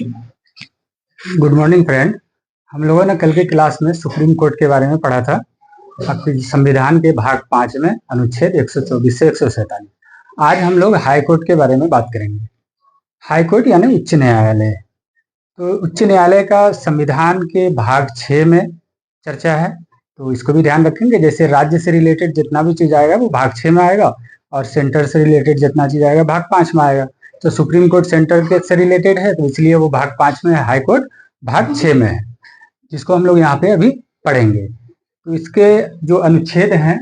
Good morning friend. हम लोगों ने कल के क्लास में सुप्रीम कोर्ट के बारे में पढ़ा था। आपके संविधान के भाग 5 में अनुच्छेद 124 से 147। आज हम लोग हाई कोर्ट के बारे में बात करेंगे। हाई कोर्ट यानी उच्च न्यायालय। तो उच्च न्यायालय का संविधान के भाग 6 में चर्चा है, तो इसको भी ध्यान रखेंगे। जैसे राज्य से रिलेटेड जितना भी चीज आएगा वो भाग 6 में आएगा, और सेंटर से रिलेटेड जितना चीज आएगा भाग 5 में आएगा। तो सुप्रीम कोर्ट सेंटर के से रिलेटेड है, तो इसलिए वो भाग 5 में है, हाई कोर्ट भाग 6 में है, जिसको हम लोग यहाँ पे अभी पढ़ेंगे। तो इसके जो अनुच्छेद हैं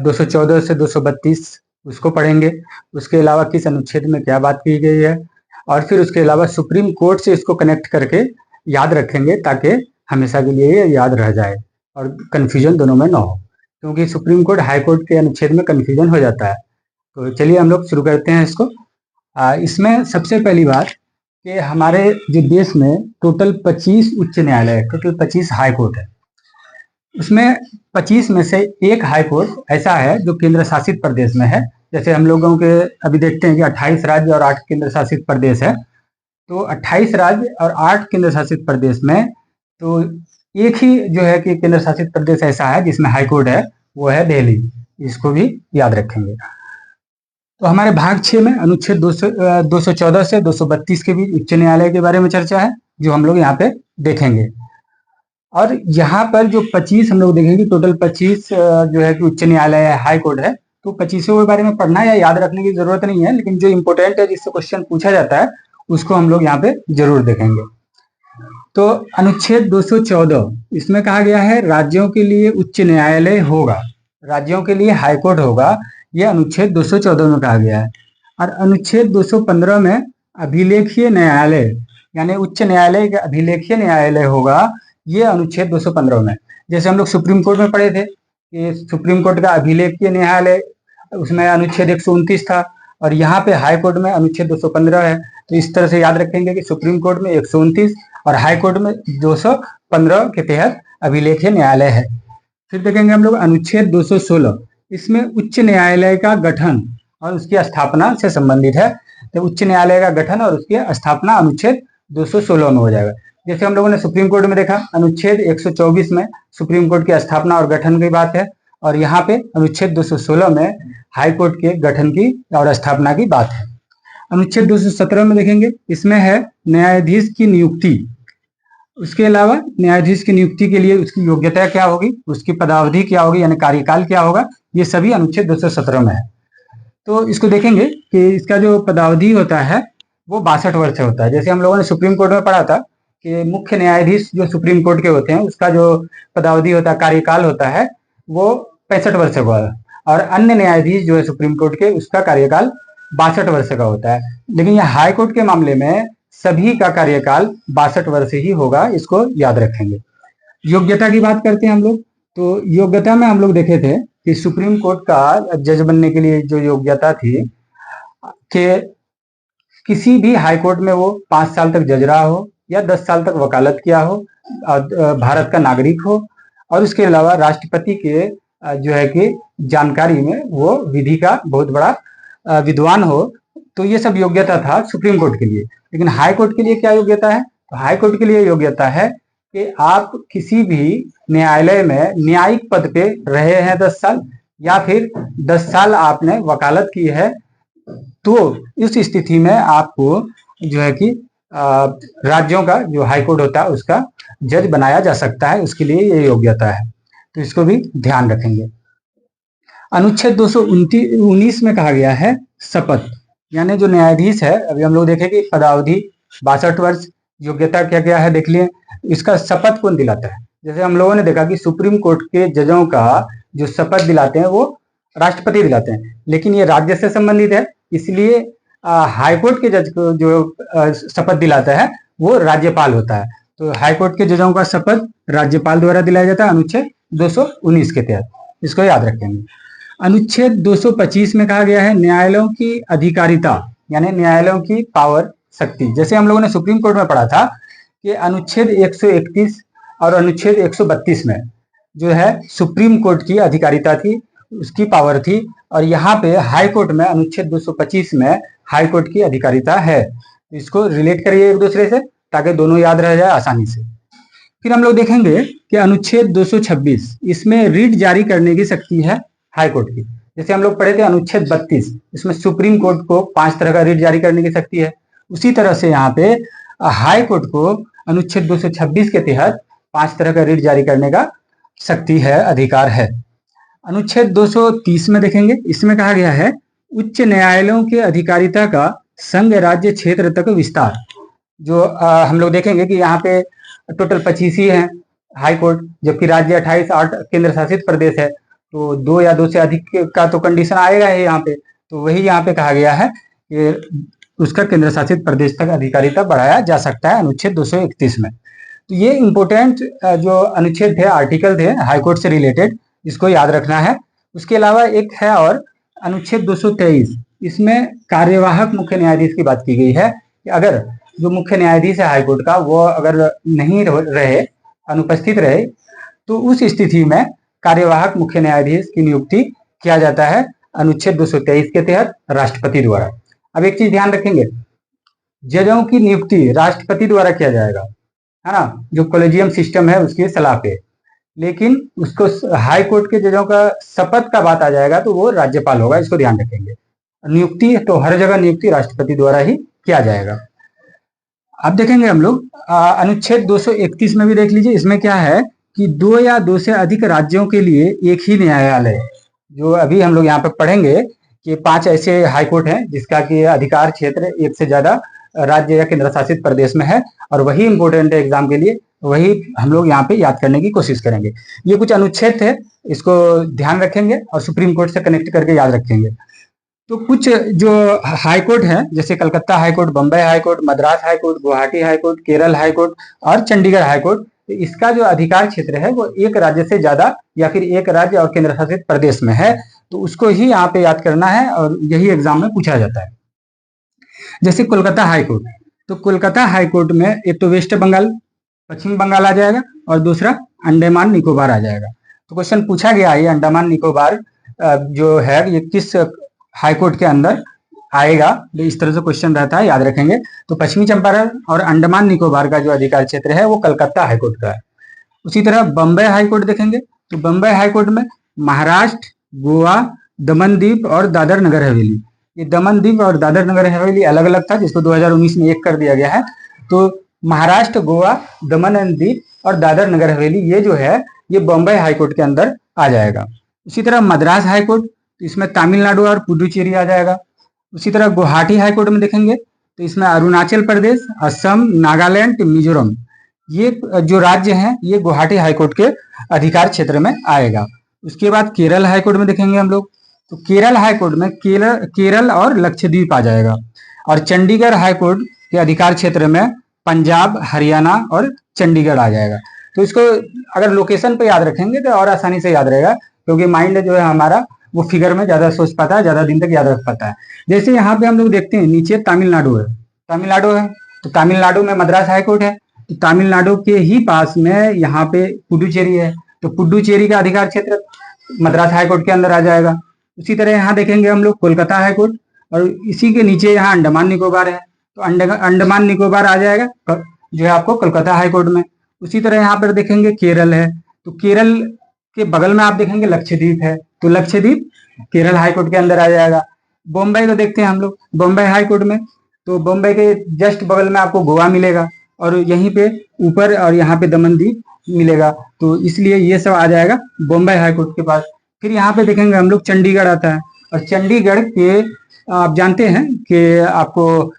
214 से 232 उसको पढ़ेंगे। उसके अलावा किस अनुच्छेद में क्या बात की गई है, और फिर उसके अलावा सुप्रीम कोर्ट से इसको कनेक्ट करके याद रखेंगे, ताकि हमेशा के लिए ये याद रह जाए और कंफ्यूजन दोनों में ना हो, क्योंकि सुप्रीम कोर्ट हाई कोर्ट के अनुच्छेद में कंफ्यूजन हो जाता है। तो चलिए हम लोग शुरू करते हैं इसको। इसमें सबसे पहली बात कि हमारे जो देश में टोटल 25 उच्च न्यायालय है, टोटल 25 हाई कोर्ट है। उसमें 25 में से एक हाई कोर्ट ऐसा है जो केंद्र शासित प्रदेश में है। जैसे हम लोगों के अभी देखते हैं कि 28 राज्य और 8 केंद्र शासित प्रदेश है। तो 28 राज्य और 8 केंद्र शासित प्रदेश में तो एक ही जो है कि केंद्र शासित प्रदेश ऐसा है जिसमें हाई कोर्ट है, वो है दिल्ली। इसको भी याद रखेंगे। तो हमारे भाग 6 में अनुच्छेद 214 से 232 के बीच उच्च न्यायालय के बारे में चर्चा है, जो हम लोग यहाँ पे देखेंगे। और यहाँ पर जो 25 हम लोग देखेंगे, टोटल 25 जो है कि उच्च न्यायालय है, हाई कोर्ट है। तो 25 के बारे में पढ़ना या याद रखने की जरूरत नहीं है, लेकिन जो इंपॉर्टेंट है, जिससे क्वेश्चन पूछा जाता है, उसको हम लोग यहाँ पे जरूर देखेंगे। तो अनुच्छेद 214 इसमें कहा गया है राज्यों के लिए उच्च न्यायालय होगा, राज्यों के लिए हाई कोर्ट होगा। यह अनुच्छेद 214 में कहा गया है। और अनुच्छेद 215 में अभिलेखीय न्यायालय यानी उच्च न्यायालय का अभिलेखीय न्यायालय होगा, ये अनुच्छेद 215 में। जैसे हम लोग सुप्रीम कोर्ट में पढ़े थे कि सुप्रीम कोर्ट का अभिलेखीय न्यायालय, उसमें अनुच्छेद 129 था, और यहाँ पे हाई कोर्ट में अनुच्छेद 215 है। तो इस तरह से याद रखेंगे कि सुप्रीम कोर्ट में 129 और हाई कोर्ट में 215 के तहत अभिलेखीय न्यायालय है। फिर देखेंगे हम लोग अनुच्छेद 216, इसमें उच्च न्यायालय का गठन और उसकी स्थापना से संबंधित है। तो उच्च न्यायालय का गठन और उसकी स्थापना अनुच्छेद 216 में हो जाएगा। जैसे हम लोगों ने सुप्रीम कोर्ट में देखा, अनुच्छेद 124 में सुप्रीम कोर्ट की स्थापना और गठन की बात है, और यहाँ पे अनुच्छेद 216 में हाई कोर्ट के गठन की और स्थापना की बात है। अनुच्छेद 217 में देखेंगे, इसमें है न्यायाधीश की नियुक्ति। उसके अलावा न्यायाधीश की नियुक्ति के लिए उसकी योग्यता क्या होगी, उसकी पदावधि क्या होगी, यानी कार्यकाल क्या होगा, ये सभी अनुच्छेद 217 में है। तो इसको देखेंगे कि इसका जो पदावधि होता है वो 62 वर्ष होता है। जैसे हम लोगों ने सुप्रीम कोर्ट में पढ़ा था कि मुख्य न्यायाधीश जो सुप्रीम कोर्ट के होते हैं, उसका जो पदावधि होता है, कार्यकाल होता है, वो 65 वर्ष का है। और अन्य न्यायाधीश जो है सुप्रीम कोर्ट के, उसका कार्यकाल 62 वर्ष का होता है। लेकिन यह हाई कोर्ट के मामले में सभी का कार्यकाल 62 वर्ष ही होगा, इसको याद रखेंगे। योग्यता की बात करते हैं हम लोग। तो योग्यता में हम लोग देखे थे कि सुप्रीम कोर्ट का जज बनने के लिए जो योग्यता थी कि किसी भी हाई कोर्ट में वो 5 साल तक जज रहा हो या 10 साल तक वकालत किया हो, भारत का नागरिक हो, और उसके अलावा राष्ट्रपति के जो है कि जानकारी में वो विधि का बहुत बड़ा विद्वान हो। तो ये सब योग्यता था सुप्रीम कोर्ट के लिए। लेकिन हाई कोर्ट के लिए क्या योग्यता है? तो हाई कोर्ट के लिए योग्यता है कि आप किसी भी न्यायालय में न्यायिक पद पे रहे हैं 10 साल, या फिर 10 साल आपने वकालत की है, तो इस स्थिति में आपको जो है कि राज्यों का जो हाई कोर्ट होता है उसका जज बनाया जा सकता है। उसके लिए ये योग्यता है, तो इसको भी ध्यान रखेंगे। अनुच्छेद 219 में कहा गया है शपथ, यानी जो न्यायाधीश है, अभी हम लोग देखें कि पदावधि 62 वर्ष, योग्यता क्या क्या है देख लिए। इसका शपथ कौन दिलाता है? जैसे हम लोगों ने देखा कि सुप्रीम कोर्ट के जजों का जो शपथ दिलाते हैं वो राष्ट्रपति दिलाते हैं, लेकिन ये राज्य से संबंधित है, इसलिए हाई कोर्ट के जज को जो शपथ दिलाता है वो राज्यपाल होता है। तो हाई कोर्ट के जजों का शपथ राज्यपाल द्वारा दिलाया जाता है अनुच्छेद 219 के तहत, इसको याद रखेंगे। अनुच्छेद 225 में कहा गया है न्यायालयों की अधिकारिता, यानी न्यायालयों की पावर, शक्ति। जैसे हम लोगों ने सुप्रीम कोर्ट में पढ़ा था कि अनुच्छेद 131 और अनुच्छेद 132 में जो है सुप्रीम कोर्ट की अधिकारिता थी, उसकी पावर थी, और यहाँ पे हाई कोर्ट में अनुच्छेद 225 में हाई कोर्ट की अधिकारिता है। तो इसको रिलेट करिए एक दूसरे से ताकि दोनों याद रह जाए आसानी से। फिर हम लोग देखेंगे कि अनुच्छेद 226 इसमें रिट जारी करने की शक्ति है हाई कोर्ट की। जैसे हम लोग पढ़े थे अनुच्छेद 32, इसमें सुप्रीम कोर्ट को 5 तरह का रिट जारी करने की शक्ति है। उसी तरह से यहाँ पे हाई कोर्ट को अनुच्छेद 226 के तहत 5 तरह का रिट जारी करने का शक्ति है, अधिकार है। अनुच्छेद 230 में देखेंगे, इसमें कहा गया है उच्च न्यायालयों के अधिकारिता का संघ राज्य क्षेत्र तक विस्तार। जो हम लोग देखेंगे कि यहाँ पे टोटल 25 ही है हाई कोर्ट, जबकि राज्य 28, 8 केंद्र शासित प्रदेश है, तो 2 या 2 से अधिक का तो कंडीशन आएगा है यहाँ पे। तो वही यहाँ पे कहा गया है कि उसका केंद्र शासित प्रदेश तक अधिकारिता बढ़ाया जा सकता है अनुच्छेद 231 में। तो ये इंपोर्टेंट जो अनुच्छेद थे, आर्टिकल थे हाईकोर्ट से रिलेटेड, इसको याद रखना है। उसके अलावा एक है और अनुच्छेद 223, इसमें कार्यवाहक मुख्य न्यायाधीश की बात की गई है कि अगर जो मुख्य न्यायाधीश है हाईकोर्ट का वो अगर नहीं रहे, अनुपस्थित रहे, तो उस स्थिति में कार्यवाहक मुख्य न्यायाधीश की नियुक्ति किया जाता है अनुच्छेद 223 के तहत राष्ट्रपति द्वारा। अब एक चीज ध्यान रखेंगे, जजों की नियुक्ति राष्ट्रपति द्वारा किया जाएगा, है ना, जो कॉलेजियम सिस्टम है उसकी सलाह पे। लेकिन उसको हाई कोर्ट के जजों का शपथ का बात आ जाएगा तो वो राज्यपाल होगा, इसको ध्यान रखेंगे। नियुक्ति तो हर जगह नियुक्ति राष्ट्रपति द्वारा ही किया जाएगा। अब देखेंगे हम लोग अनुच्छेद 231 में भी देख लीजिए, इसमें क्या है कि 2 या 2 से अधिक राज्यों के लिए एक ही न्यायालय, जो अभी हम लोग यहाँ पे पढ़ेंगे कि 5 ऐसे हाई कोर्ट हैं जिसका कि अधिकार क्षेत्र 1 से ज्यादा राज्य या केंद्र शासित प्रदेश में है, और वही इंपोर्टेंट है एग्जाम के लिए, वही हम लोग यहाँ पे याद करने की कोशिश करेंगे। ये कुछ अनुच्छेद थे, इसको ध्यान रखेंगे और सुप्रीम कोर्ट से कनेक्ट करके याद रखेंगे। तो कुछ जो हाई कोर्ट है, जैसे Calcutta high court, Bombay high court, Madras high court, Guwahati high court, Kerala high court और चंडीगढ़ हाई कोर्ट, तो इसका जो अधिकार क्षेत्र है वो एक राज्य से ज्यादा या फिर एक राज्य और केंद्र शासित प्रदेश में है, तो उसको ही यहाँ पे याद करना है और यही एग्जाम में पूछा जाता है। जैसे कोलकाता हाई कोर्ट, तो कोलकाता हाई कोर्ट में एक तो वेस्ट बंगाल, पश्चिम बंगाल आ जाएगा और दूसरा अंडमान निकोबार आ जाएगा। तो क्वेश्चन पूछा गया है अंडमान निकोबार जो है ये किस हाई कोर्ट के अंदर आएगा, तो इस तरह से क्वेश्चन रहता है, याद रखेंगे। तो पश्चिमी चंपारण और अंडमान निकोबार का जो अधिकार क्षेत्र है वो कलकत्ता हाई कोर्ट का है। उसी तरह बम्बई हाई कोर्ट देखेंगे, तो बम्बई हाई कोर्ट में महाराष्ट्र, गोवा, दमन दीप और दादर नगर हवेली, ये दमन दीप और दादर नगर हवेली अलग अलग था जिसको 2019 में एक कर दिया गया है। तो महाराष्ट्र, गोवा, दमन एंड दीप और दादर नगर हवेली ये जो है ये बम्बई हाई कोर्ट के अंदर आ जाएगा। उसी तरह मद्रास हाई कोर्ट, तो इसमें तमिलनाडु और पुडुचेरी आ जाएगा। उसी तरह गुवाहाटी हाई कोर्ट में देखेंगे तो इसमें अरुणाचल प्रदेश, असम, नागालैंड, मिजोरम, ये जो राज्य हैं ये गुवाहाटी हाई कोर्ट के अधिकार क्षेत्र में आएगा। उसके बाद केरल हाई कोर्ट में देखेंगे हम लोग, तो केरल हाई कोर्ट में केरल और लक्षद्वीप आ जाएगा। और चंडीगढ़ हाई कोर्ट के अधिकार क्षेत्र में पंजाब, हरियाणा और चंडीगढ़ आ जाएगा। तो इसको अगर लोकेशन पे याद रखेंगे तो और आसानी से याद रहेगा, क्योंकि माइंड जो है हमारा वो फिगर में ज्यादा सोच पाता है, ज्यादा दिन तक याद रख पाता है। जैसे यहाँ पे हम लोग देखते हैं नीचे तमिलनाडु है, तो तमिलनाडु में मद्रास हाई कोर्ट है, तो तमिलनाडु के ही पास में यहाँ पे पुडुचेरी है, तो पुडुचेरी का अधिकार क्षेत्र मद्रास हाई कोर्ट के अंदर आ जाएगा। उसी तरह यहाँ देखेंगे हम लोग कोलकाता हाई कोर्ट, और इसी के नीचे यहाँ अंडमान निकोबार है, तो अंडमान निकोबार आ जाएगा जो है आपको कोलकाता हाई कोर्ट में। उसी तरह यहाँ पर देखेंगे केरल है, तो केरल के बगल में आप देखेंगे लक्षद्वीप है, तो लक्षद्वीप केरल हाई कोर्ट के अंदर आ जाएगा। बॉम्बे को देखते हैं हम लोग, बॉम्बे हाई कोर्ट में, तो बॉम्बे के जस्ट बगल में आपको गोवा मिलेगा और यहीं पे ऊपर और यहाँ पे दमन दीप मिलेगा, तो इसलिए ये सब आ जाएगा बॉम्बे हाई कोर्ट के पास। फिर यहाँ पे देखेंगे हम लोग चंडीगढ़ आता है, और चंडीगढ़ के आप जानते हैं कि आपको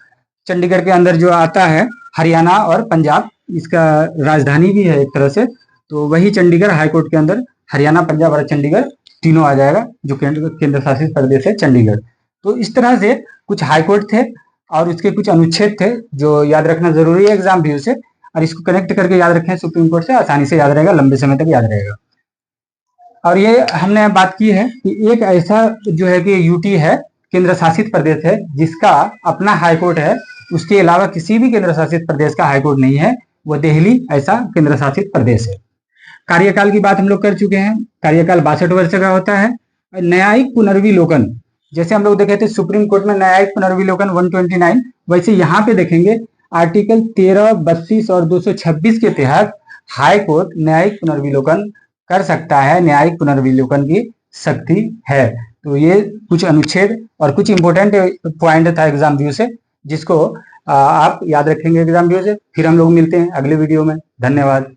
चंडीगढ़ के अंदर जो आता है हरियाणा और पंजाब, इसका राजधानी भी है एक तरह से, तो वही चंडीगढ़ हाई कोर्ट के अंदर हरियाणा, पंजाब और चंडीगढ़ तीनों आ जाएगा, जो केंद्र शासित प्रदेश है चंडीगढ़। तो इस तरह से कुछ हाई कोर्ट थे और उसके कुछ अनुच्छेद थे जो याद रखना जरूरी है एग्जाम व्यू से, और इसको कनेक्ट करके याद रखें सुप्रीम कोर्ट से, आसानी से याद रहेगा, लंबे समय तक याद रहेगा। और ये हमने बात की है कि एक ऐसा जो है कि यूटी है, केंद्र शासित प्रदेश है, जिसका अपना हाई कोर्ट है, उसके अलावा किसी भी केंद्र शासित प्रदेश का हाई कोर्ट नहीं है, वो दिल्ली ऐसा केंद्र शासित प्रदेश है। कार्यकाल की बात हम लोग कर चुके हैं, कार्यकाल 62 वर्ष का होता है। न्यायिक पुनर्विलोकन, जैसे हम लोग देखे थे सुप्रीम कोर्ट में न्यायिक पुनर्विलोकन 129, वैसे यहाँ पे देखेंगे आर्टिकल 13, 32 और 226 के तहत हाई कोर्ट न्यायिक पुनर्विलोकन कर सकता है, न्यायिक पुनर्विलोकन की शक्ति है। तो ये कुछ अनुच्छेद और कुछ इंपॉर्टेंट पॉइंट था एग्जाम व्यू से, जिसको आप याद रखेंगे एग्जाम व्यू से। फिर हम लोग मिलते हैं अगले वीडियो में। धन्यवाद।